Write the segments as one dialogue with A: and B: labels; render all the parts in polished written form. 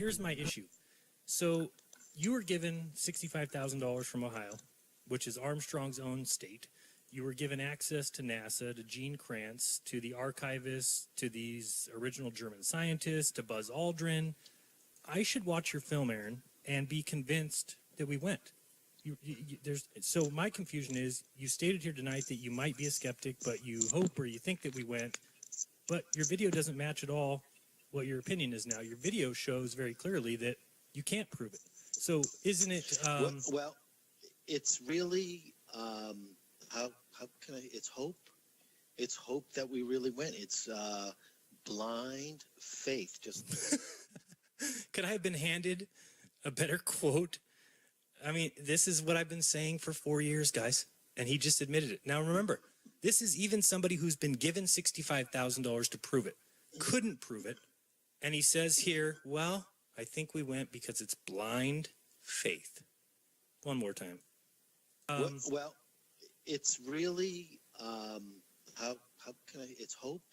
A: here's my issue. So you were given $65,000 from Ohio, which is Armstrong's own state. You were given access to NASA, to Gene Kranz, to the archivists, to these original German scientists, to Buzz Aldrin. I should watch your film, Aaron, and be convinced that we went. So my confusion is, you stated here tonight that you might be a skeptic, but you hope or you think that we went. But your video doesn't match at all what your opinion is now. Your video shows very clearly that you can't prove it. So isn't it...
B: well, it's really... how can I... It's hope. It's hope that we really went. It's blind faith. Just...
A: Could I have been handed a better quote? I mean, this is what I've been saying for 4 years, guys. And he just admitted it. Now, remember, this is even somebody who's been given $65,000 to prove it. Couldn't prove it. And he says here, well, I think we went because it's blind faith. One more time.
B: Well, it's really, how can I... It's hope.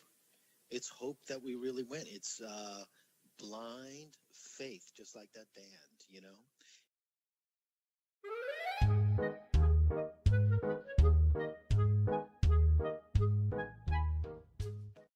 B: It's hope that we really went. It's blind faith, just like that band, you know?